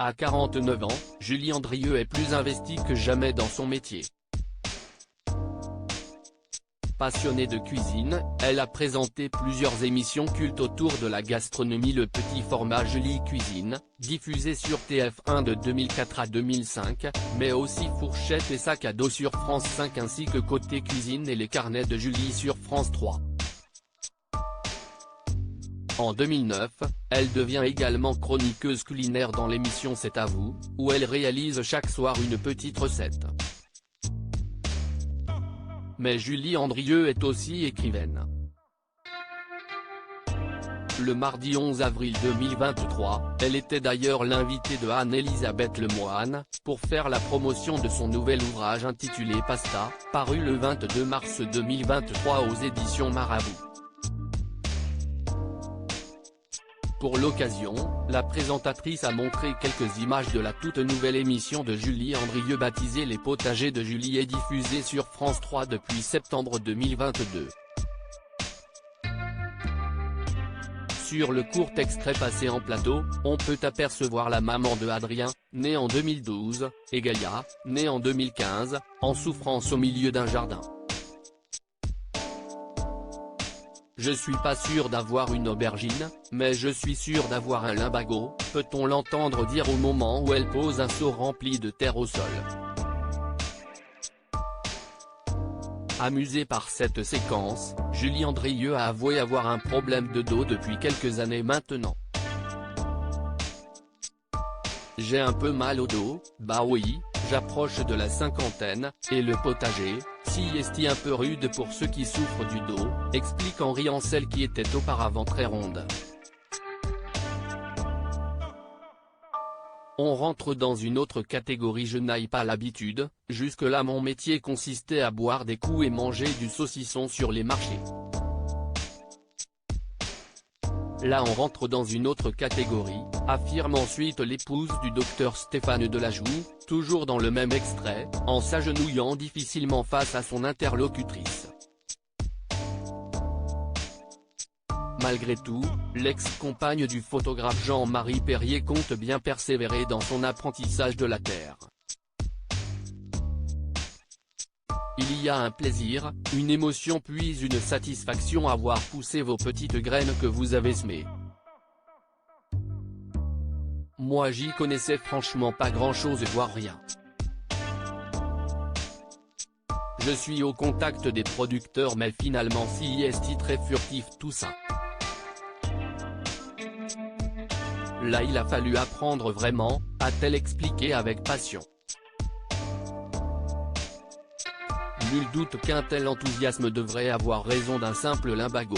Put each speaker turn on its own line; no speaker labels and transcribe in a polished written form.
À 49 ans, Julie Andrieux est plus investie que jamais dans son métier. Passionnée de cuisine, elle a présenté plusieurs émissions cultes autour de la gastronomie. Le petit format Julie Cuisine, diffusé sur TF1 de 2004 à 2005, mais aussi Fourchette et Sac à dos sur France 5 ainsi que Côté Cuisine et les carnets de Julie sur France 3. En 2009, elle devient également chroniqueuse culinaire dans l'émission C'est à vous, où elle réalise chaque soir une petite recette. Mais Julie Andrieux est aussi écrivaine. Le mardi 11 avril 2023, elle était d'ailleurs l'invitée de Anne-Elisabeth Lemoine, pour faire la promotion de son nouvel ouvrage intitulé Pasta, paru le 22 mars 2023 aux éditions Marabout. Pour l'occasion, la présentatrice a montré quelques images de la toute nouvelle émission de Julie Andrieux baptisée Les Potagers de Julie et diffusée sur France 3 depuis septembre 2022. Sur le court extrait passé en plateau, on peut apercevoir la maman de Adrien, né en 2012, et Gaïa, née en 2015, en souffrance au milieu d'un jardin. Je suis pas sûr d'avoir une aubergine, mais je suis sûr d'avoir un limbago, peut-on l'entendre dire au moment où elle pose un seau rempli de terre au sol. Amusée par cette séquence, Julie Andrieux a avoué avoir un problème de dos depuis quelques années maintenant. J'ai un peu mal au dos, bah oui, j'approche de la cinquantaine, et le potager, si est un peu rude pour ceux qui souffrent du dos, explique en riant celle qui était auparavant très ronde. On rentre dans une autre catégorie. Je n'ai pas l'habitude, jusque-là mon métier consistait à boire des coups et manger du saucisson sur les marchés. Là on rentre dans une autre catégorie, affirme ensuite l'épouse du docteur Stéphane Delajoux, toujours dans le même extrait, en s'agenouillant difficilement face à son interlocutrice. Malgré tout, l'ex-compagne du photographe Jean-Marie Perrier compte bien persévérer dans son apprentissage de la terre. Il y a un plaisir, une émotion puis une satisfaction à voir pousser vos petites graines que vous avez semées. Moi j'y connaissais franchement pas grand-chose voire rien. Je suis au contact des producteurs mais finalement si est très furtif tout ça. Là il a fallu apprendre vraiment, a-t-elle expliqué avec passion. Nul doute qu'un tel enthousiasme devrait avoir raison d'un simple limbago.